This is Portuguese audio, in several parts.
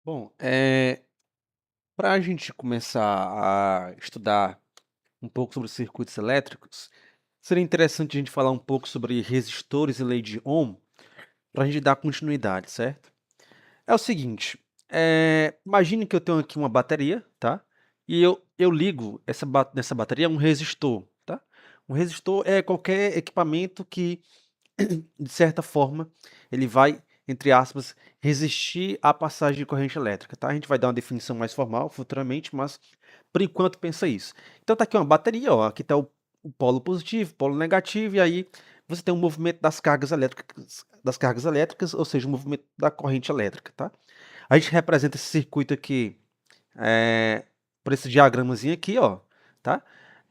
Bom, para a gente começar a estudar um pouco sobre circuitos elétricos, seria interessante a gente falar um pouco sobre resistores e lei de Ohm, para a gente dar continuidade, certo? É o seguinte, imagine que eu tenho aqui uma bateria, tá? E eu ligo nessa bateria um resistor, tá? Um resistor é qualquer equipamento que de certa forma, ele vai, entre aspas, resistir à passagem de corrente elétrica, tá? A gente vai dar uma definição mais formal futuramente, mas por enquanto pensa isso. Então tá aqui uma bateria, ó, aqui tá o polo positivo, polo negativo, e aí você tem um movimento das cargas elétricas, ou seja, o movimento da corrente elétrica, tá? A gente representa esse circuito aqui por esse diagramazinho aqui, ó, tá?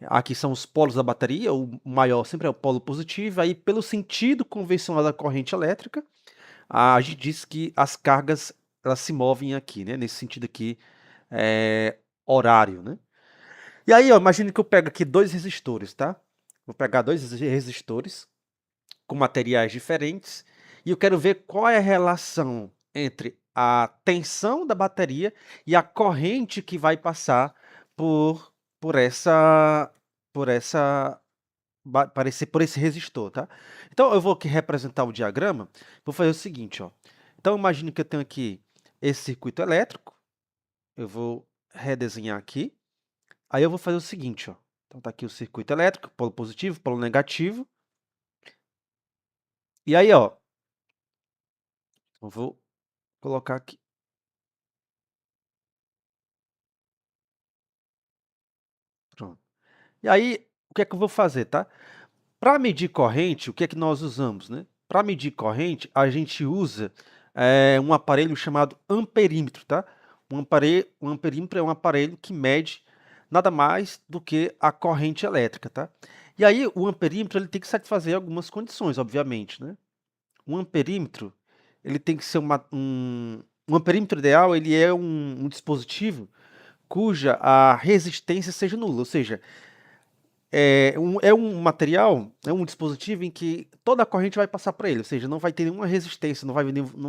Aqui são os polos da bateria, o maior sempre é o polo positivo, aí pelo sentido convencional da corrente elétrica, a gente diz que as cargas elas se movem aqui, né? Nesse sentido aqui, horário, né? E aí, ó, imagine que eu pego aqui dois resistores, tá? Vou pegar dois resistores com materiais diferentes e eu quero ver qual é a relação entre a tensão da bateria e a corrente que vai passar por por essa por essa por esse resistor, tá? Então eu vou aqui representar o diagrama, vou fazer o seguinte, ó. Então imagine que eu tenho aqui esse circuito elétrico, eu vou redesenhar aqui, aí eu vou fazer o seguinte, ó. Então tá aqui o circuito elétrico, polo positivo, polo negativo, e aí, ó, eu vou colocar aqui. Pronto. E aí, o que é que eu vou fazer, tá? Para medir corrente, o que é que nós usamos, né? Para medir corrente, a gente usa um aparelho chamado amperímetro, tá? Um amperímetro é um aparelho que mede nada mais do que a corrente elétrica, tá? E aí, o amperímetro ele tem que satisfazer algumas condições, obviamente, né? Um amperímetro, ele tem que ser um amperímetro ideal, ele é um dispositivo cuja a resistência seja nula, ou seja, é um material, é um dispositivo em que toda a corrente vai passar por ele, ou seja, não vai ter nenhuma resistência, não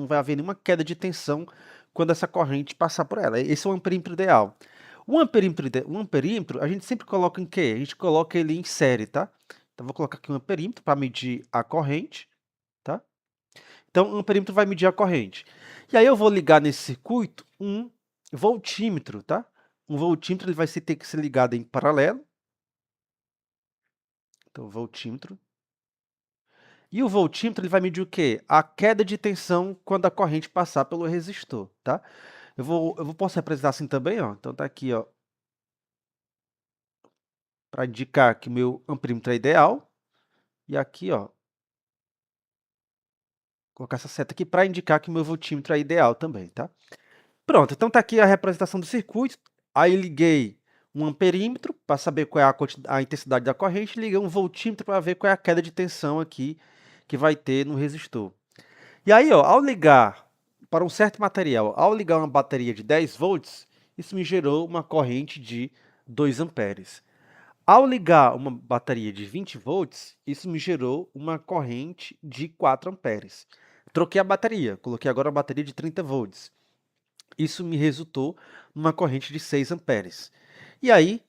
vai haver nenhuma queda de tensão quando essa corrente passar por ela. Esse é o amperímetro ideal. O amperímetro a gente sempre coloca em quê? A gente coloca ele em série, tá? Então vou colocar aqui um amperímetro para medir a corrente, tá? Então o amperímetro vai medir a corrente. E aí eu vou ligar nesse circuito um voltímetro, tá? Um voltímetro ele vai ter que ser ligado em paralelo. Então voltímetro. E o voltímetro ele vai medir o quê? A queda de tensão quando a corrente passar pelo resistor, tá? Posso representar assim também, ó. Então tá aqui, ó, para indicar que o meu amperímetro é ideal. E aqui, ó, colocar essa seta aqui para indicar que o meu voltímetro é ideal também, tá? Pronto, então tá aqui a representação do circuito. Aí liguei um amperímetro para saber qual é a intensidade da corrente, liguei um voltímetro para ver qual é a queda de tensão aqui que vai ter no resistor. E aí, ó, ao ligar para um certo material, ao ligar uma bateria de 10 volts, isso me gerou uma corrente de 2 amperes. Ao ligar uma bateria de 20 volts, isso me gerou uma corrente de 4 amperes. Troquei a bateria, coloquei agora uma bateria de 30 volts. Isso me resultou numa corrente de 6 amperes. E aí,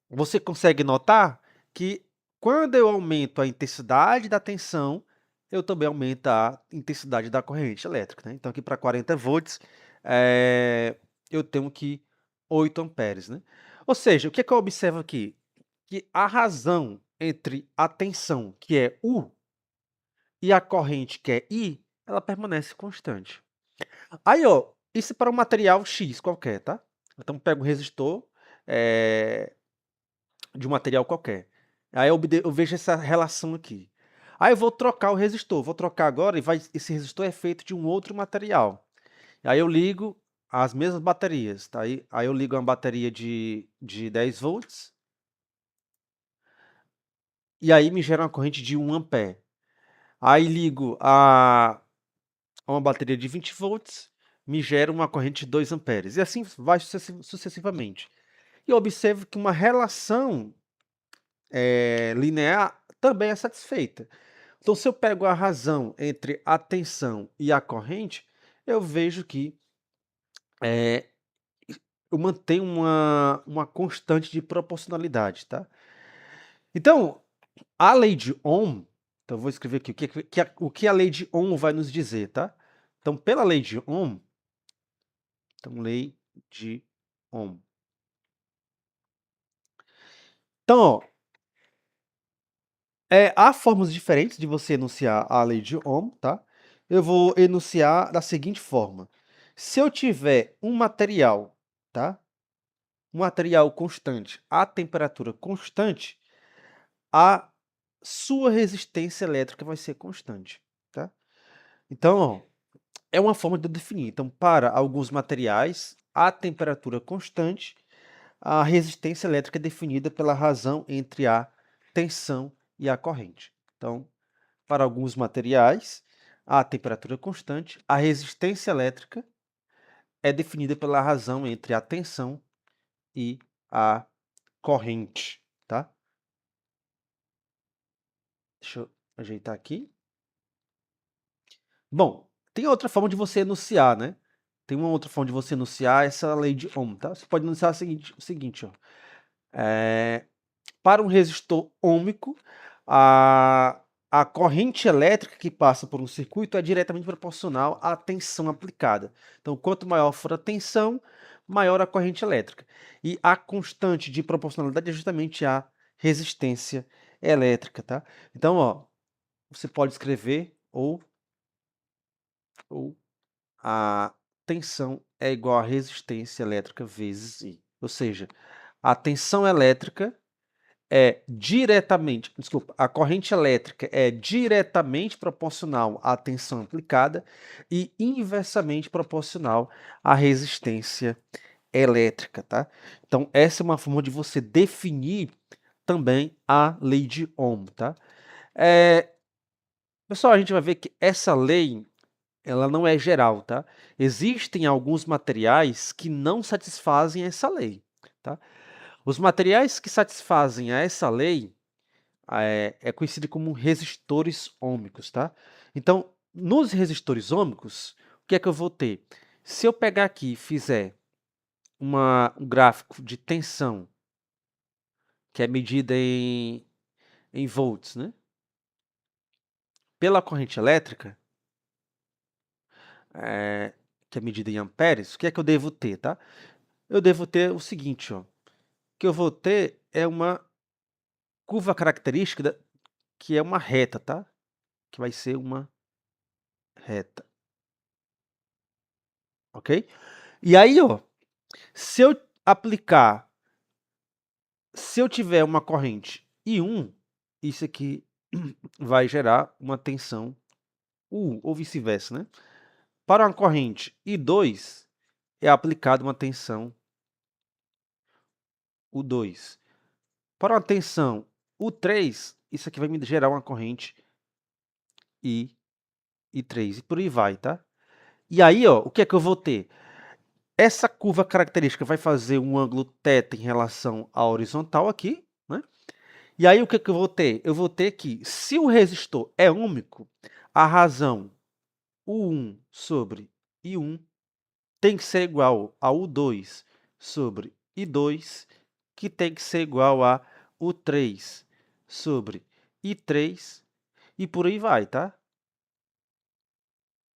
você consegue notar que quando eu aumento a intensidade da tensão, eu também aumento a intensidade da corrente elétrica, né? Então aqui para 40 volts, eu tenho que 8 amperes, né? Ou seja, o que é que eu observo aqui? Que a razão entre a tensão, que é U, e a corrente, que é I, ela permanece constante. Aí, ó, isso para um material X qualquer, tá? Então pego um resistor, eh, de um material qualquer. Aí eu vejo essa relação aqui. Aí eu vou trocar o resistor, vou trocar agora esse resistor é feito de um outro material. Aí eu ligo as mesmas baterias, tá? Aí eu ligo uma bateria de 10 volts, e aí me gera uma corrente de 1 ampere. Aí ligo a uma bateria de 20 volts, me gera uma corrente de 2 amperes, e assim vai sucessivamente. E eu observo que uma relação, linear também é satisfeita. Então, se eu pego a razão entre a tensão e a corrente, eu vejo que eu mantenho uma constante de proporcionalidade, tá? Então, a lei de Ohm, então eu vou escrever aqui o que a lei de Ohm vai nos dizer, tá? Então, pela lei de Ohm, então lei de Ohm. Então, ó, há formas diferentes de você enunciar a lei de Ohm, tá? Eu vou enunciar da seguinte forma: se eu tiver um material, tá? Um material constante, a temperatura constante, a sua resistência elétrica vai ser constante, tá? Então, ó, é uma forma de eu definir. Então, para alguns materiais, a temperatura constante, a resistência elétrica é definida pela razão entre a tensão e a corrente. Então, para alguns materiais, a temperatura constante, a resistência elétrica é definida pela razão entre a tensão e a corrente, tá? Deixa eu ajeitar aqui. Bom, tem outra forma de você enunciar, né? Tem uma outra forma de você enunciar essa lei de Ohm, tá? Você pode enunciar o seguinte, ó. Para um resistor ôhmico, a corrente elétrica que passa por um circuito é diretamente proporcional à tensão aplicada. Então, quanto maior for a tensão, maior a corrente elétrica. E a constante de proporcionalidade é justamente a resistência elétrica, tá? Então, ó, você pode escrever ou a tensão é igual à resistência elétrica vezes I. Ou seja, a tensão elétrica a corrente elétrica é diretamente proporcional à tensão aplicada e inversamente proporcional à resistência elétrica, tá? Então, essa é uma forma de você definir também a lei de Ohm, tá? Pessoal, a gente vai ver que essa lei ela não é geral, tá? Existem alguns materiais que não satisfazem essa lei, tá? Os materiais que satisfazem a essa lei é conhecido como resistores ôhmicos, tá? Então, nos resistores ôhmicos, o que é que eu vou ter? Se eu pegar aqui e fizer um gráfico de tensão, que é medida em volts, né? Pela corrente elétrica, que é medida em amperes, o que é que eu devo ter, tá? Eu devo ter o seguinte, ó. O que eu vou ter é uma curva característica que é uma reta, tá? Que vai ser uma reta, ok? E aí, ó, se eu aplicar, se eu tiver uma corrente I1, isso aqui vai gerar uma tensão U, ou vice-versa, né? Para uma corrente I2, é aplicada uma tensão U2. Para uma tensão U3, isso aqui vai me gerar uma corrente I3, e por aí vai, tá? E aí, ó, o que é que eu vou ter? Essa curva característica vai fazer um ângulo θ em relação à horizontal aqui, né? E aí o que é que eu vou ter? Eu vou ter que, se o resistor é ôhmico, a razão U1 sobre I1 tem que ser igual a U2 sobre I2, que tem que ser igual a U3 sobre I3, e por aí vai, tá?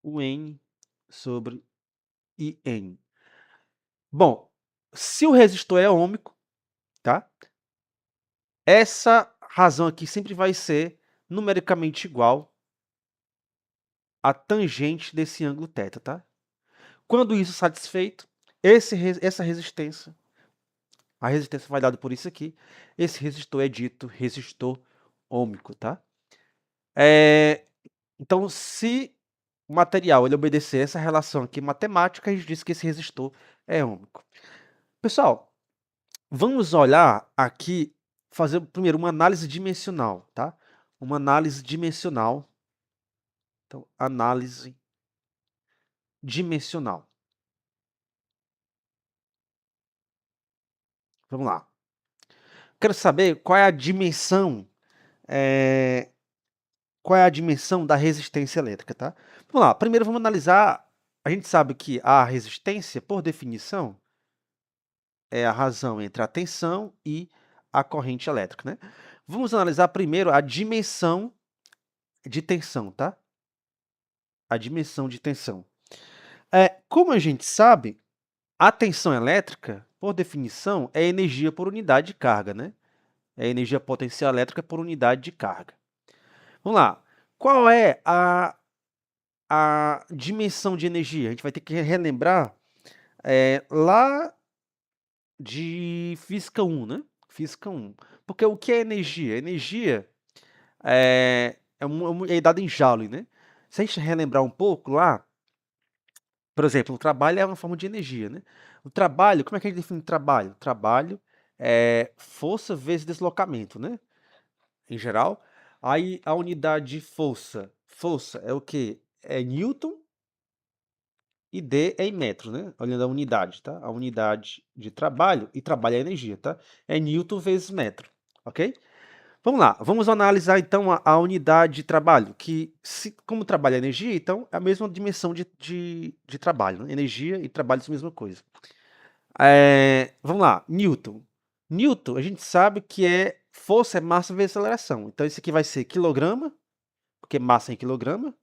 UN sobre IN. Bom, se o resistor é ôhmico, tá? Essa razão aqui sempre vai ser numericamente igual à tangente desse ângulo θ, tá? Quando isso satisfeito, essa resistência, a resistência vai dada por isso aqui, esse resistor é dito resistor ôhmico, tá? Então, se o material ele obedecer essa relação aqui matemática, a gente diz que esse resistor é ôhmico. Pessoal, vamos olhar aqui, fazer primeiro uma análise dimensional, tá? Uma análise dimensional. Então, análise dimensional. Vamos lá. Quero saber qual é a dimensão da resistência elétrica, tá? Vamos lá. Primeiro vamos analisar, a gente sabe que a resistência, por definição, é a razão entre a tensão e a corrente elétrica, né? Vamos analisar primeiro a dimensão de tensão, tá? A dimensão de tensão. Como a gente sabe, a tensão elétrica, por definição, é energia por unidade de carga, né? É energia potencial elétrica por unidade de carga. Vamos lá. Qual é a dimensão de energia? A gente vai ter que relembrar lá de Física 1, né? Física 1. Porque o que é energia? Energia é dada em Joule, né? Se a gente relembrar um pouco lá, por exemplo, o trabalho é uma forma de energia, né? O trabalho, como é que a gente define trabalho? Trabalho é força vezes deslocamento, né? Em geral. Aí a unidade de força é o quê? É Newton e D é em metros, né? Olhando a unidade, tá? A unidade de trabalho, e trabalho é energia, tá? É Newton vezes metro, ok? Vamos lá, vamos analisar então a unidade de trabalho, que como trabalho é energia, então é a mesma dimensão de trabalho, né? Energia e trabalho são a mesma coisa. Vamos lá, Newton. Newton, a gente sabe que força é massa vezes aceleração. Então isso aqui vai ser quilograma, porque massa é em quilograma.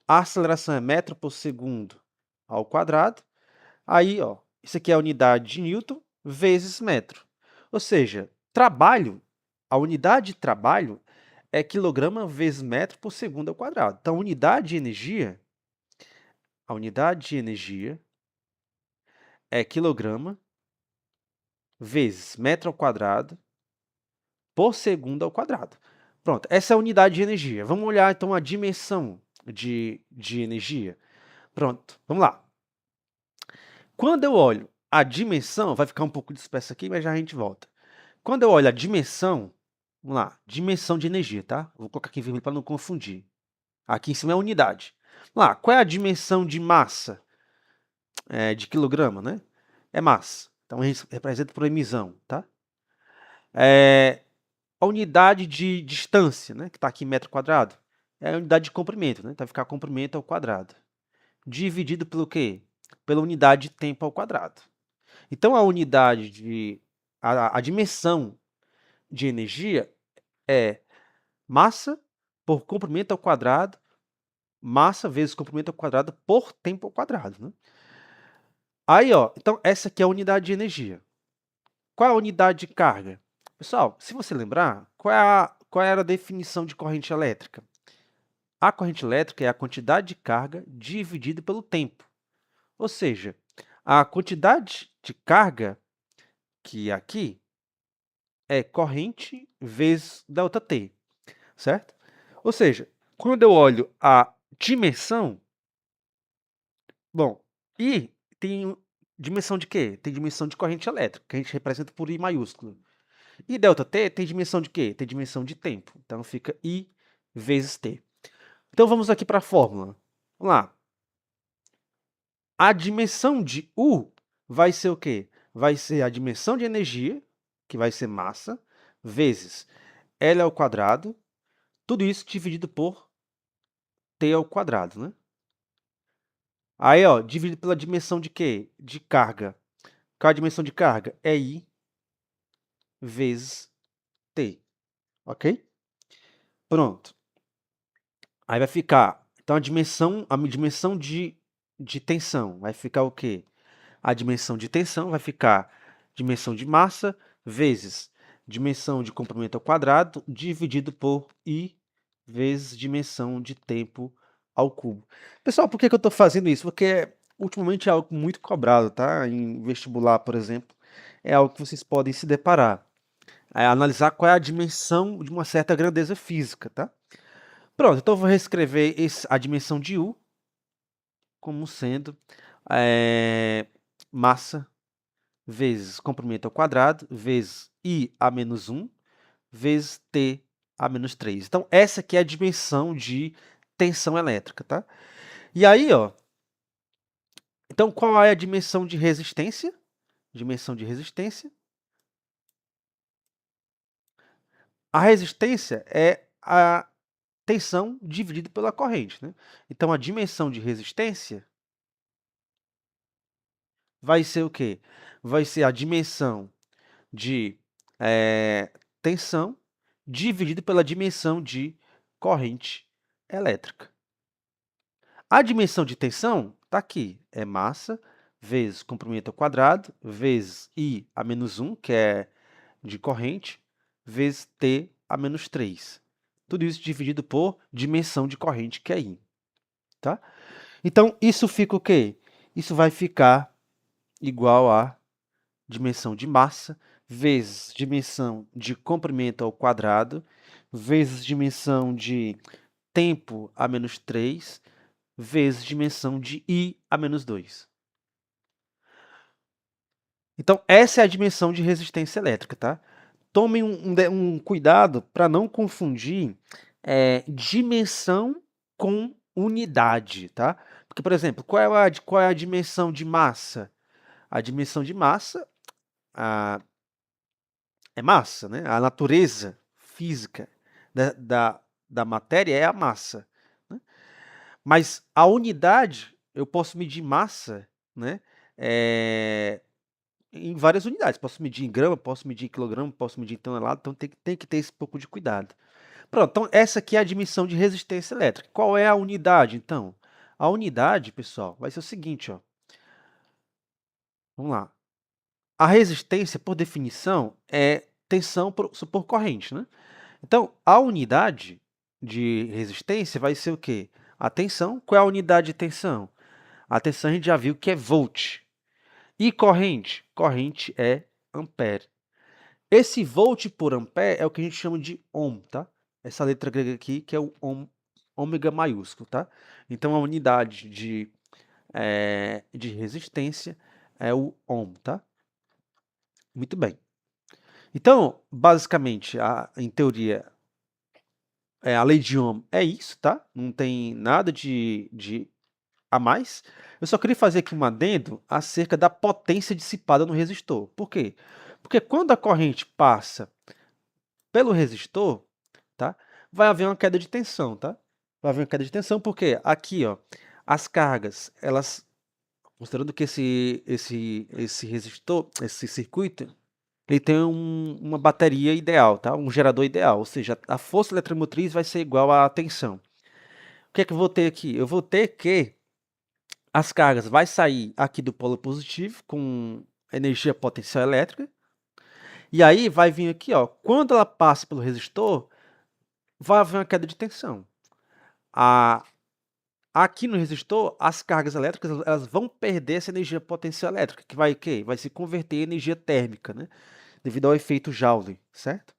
A aceleração é metro por segundo ao quadrado. Aí, ó, isso aqui é a unidade de Newton vezes metro. Ou seja, trabalho, a unidade de trabalho é quilograma vezes metro por segundo ao quadrado. Então, a unidade de energia é quilograma vezes metro ao quadrado por segundo ao quadrado. Pronto, essa é a unidade de energia. Vamos olhar, então, a dimensão de energia. Pronto, vamos lá. Quando eu olho a dimensão, vai ficar um pouco disperso aqui, mas já a gente volta. Quando eu olho a dimensão, vamos lá, dimensão de energia, tá? Vou colocar aqui em vermelho para não confundir. Aqui em cima é a unidade. Vamos lá, qual é a dimensão de massa? De quilograma, né? É massa. Então, representa por emissão, tá? A unidade de distância, né? Que está aqui em metro quadrado, é a unidade de comprimento, né? Então, vai ficar comprimento ao quadrado. Dividido pelo quê? Pela unidade de tempo ao quadrado. Então, a dimensão de energia é massa por comprimento ao quadrado, massa vezes comprimento ao quadrado por tempo ao quadrado, né? Aí, ó, então essa aqui é a unidade de energia. Qual é a unidade de carga? Pessoal, se você lembrar, qual era a definição de corrente elétrica? A corrente elétrica é a quantidade de carga dividida pelo tempo. Ou seja, a quantidade de carga, que aqui, é corrente vezes ΔT, certo? Ou seja, quando eu olho a dimensão, bom, I tem dimensão de quê? Tem dimensão de corrente elétrica, que a gente representa por I maiúsculo. E ΔT tem dimensão de quê? Tem dimensão de tempo. Então fica I vezes T. Então vamos aqui para a fórmula. Vamos lá. A dimensão de U vai ser o quê? Vai ser a dimensão de energia, que vai ser massa, vezes L ao quadrado, tudo isso dividido por T ao quadrado, né? Aí, ó, dividido pela dimensão de quê? De carga. Qual a dimensão de carga? É I vezes T, ok? Pronto. Aí vai ficar, então a dimensão de tensão vai ficar o quê? A dimensão de tensão vai ficar dimensão de massa vezes dimensão de comprimento ao quadrado dividido por I vezes dimensão de tempo ao cubo. Pessoal, por que eu estou fazendo isso? Porque ultimamente é algo muito cobrado, tá? Em vestibular, por exemplo, é algo que vocês podem se deparar. Analisar qual é a dimensão de uma certa grandeza física, tá? Pronto, então eu vou reescrever a dimensão de U como sendo massa vezes comprimento ao quadrado, vezes I a menos 1, vezes T a menos 3. Então, essa aqui é a dimensão de tensão elétrica, tá? E aí, ó, então qual é a dimensão de resistência? Dimensão de resistência. A resistência é a tensão dividida pela corrente, né? Então, a dimensão de resistência vai ser o quê? Vai ser a dimensão de tensão dividido pela dimensão de corrente elétrica. A dimensão de tensão está aqui, é massa vezes comprimento ao quadrado, vezes I a menos 1, que é de corrente, vezes T a menos 3. Tudo isso dividido por dimensão de corrente, que é I. Tá? Então, isso fica o quê? Isso vai ficar igual a dimensão de massa vezes dimensão de comprimento ao quadrado vezes dimensão de tempo a menos 3 vezes dimensão de I a menos 2. Então, essa é a dimensão de resistência elétrica, tá? Tomem um cuidado para não confundir dimensão com unidade, tá? Porque, por exemplo, qual é a dimensão de massa? A dimensão de massa é massa, né? A natureza física da matéria é a massa, né? Mas a unidade, eu posso medir massa, né? Em várias unidades. Posso medir em grama, posso medir em quilograma, posso medir em tonelada, então tem que ter esse pouco de cuidado. Pronto, então essa aqui é a dimensão de resistência elétrica. Qual é a unidade, então? A unidade, pessoal, vai ser o seguinte, ó. Vamos lá. A resistência, por definição, é tensão por corrente, né? Então, a unidade de resistência vai ser o quê? A tensão. Qual é a unidade de tensão? A tensão a gente já viu que é volt. E corrente? Corrente é ampere. Esse volt por ampere é o que a gente chama de ohm, tá? Essa letra grega aqui, que é o ohm, ômega maiúsculo, tá? Então, a unidade de resistência é o ohm, tá? Muito bem. Então, basicamente, em teoria, a lei de Ohm é isso, tá? Não tem nada de a mais. Eu só queria fazer aqui um adendo acerca da potência dissipada no resistor. Por quê? Porque quando a corrente passa pelo resistor, tá? Vai haver uma queda de tensão, tá? Vai haver uma queda de tensão porque aqui, ó, as cargas, elas, considerando que esse resistor, esse circuito, ele tem uma bateria ideal, tá? Um gerador ideal, ou seja, a força eletromotriz vai ser igual à tensão. O que é que eu vou ter aqui? Eu vou ter que as cargas vai sair aqui do polo positivo com energia potencial elétrica, e aí vai vir aqui, ó, quando ela passa pelo resistor, vai haver uma queda de tensão. Aqui no resistor, as cargas elétricas elas vão perder essa energia potencial elétrica, que vai o quê? Vai se converter em energia térmica, né? Devido ao efeito Joule, certo?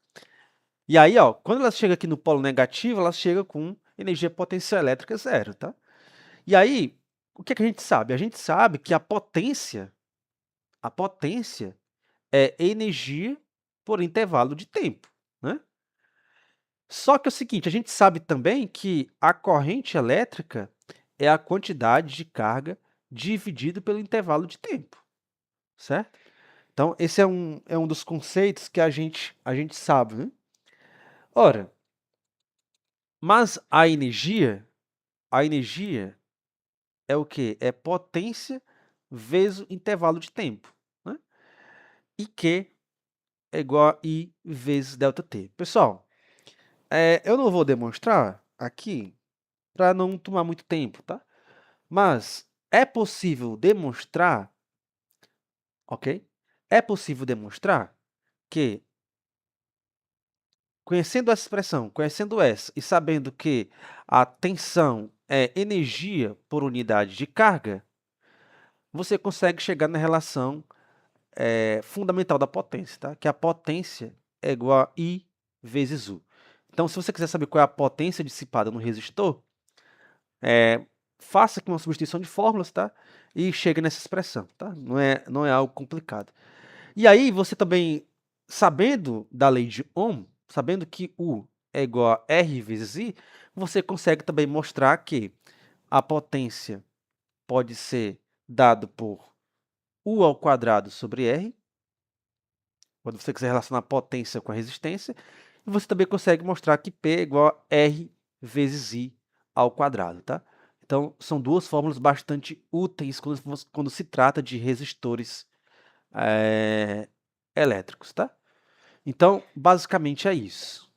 E aí, ó, quando ela chega aqui no polo negativo, ela chega com energia potencial elétrica zero, tá? E aí, o que é que a gente sabe? A gente sabe que a potência é energia por intervalo de tempo, né? Só que é o seguinte, a gente sabe também que a corrente elétrica é a quantidade de carga dividido pelo intervalo de tempo, certo? Então, esse é um dos conceitos que a gente sabe, né? Ora, mas a energia é o quê? É potência vezes o intervalo de tempo, né? E Q é igual a I vezes ΔT. Pessoal, eu não vou demonstrar aqui para não tomar muito tempo, tá? Mas é possível demonstrar, ok? É possível demonstrar que, conhecendo essa expressão, conhecendo essa e sabendo que a tensão é energia por unidade de carga, você consegue chegar na relação fundamental da potência, tá? Que a potência é igual a I vezes U. Então, se você quiser saber qual é a potência dissipada no resistor, faça aqui uma substituição de fórmulas, tá? E chegue nessa expressão, tá? Não é algo complicado. E aí, você também, sabendo da lei de Ohm, sabendo que U é igual a R vezes I, você consegue também mostrar que a potência pode ser dado por U ao quadrado sobre R, quando você quiser relacionar a potência com a resistência, e você também consegue mostrar que P é igual a R vezes I ao quadrado, tá? Então, são duas fórmulas bastante úteis quando se trata de resistores elétricos, tá? Então, basicamente é isso.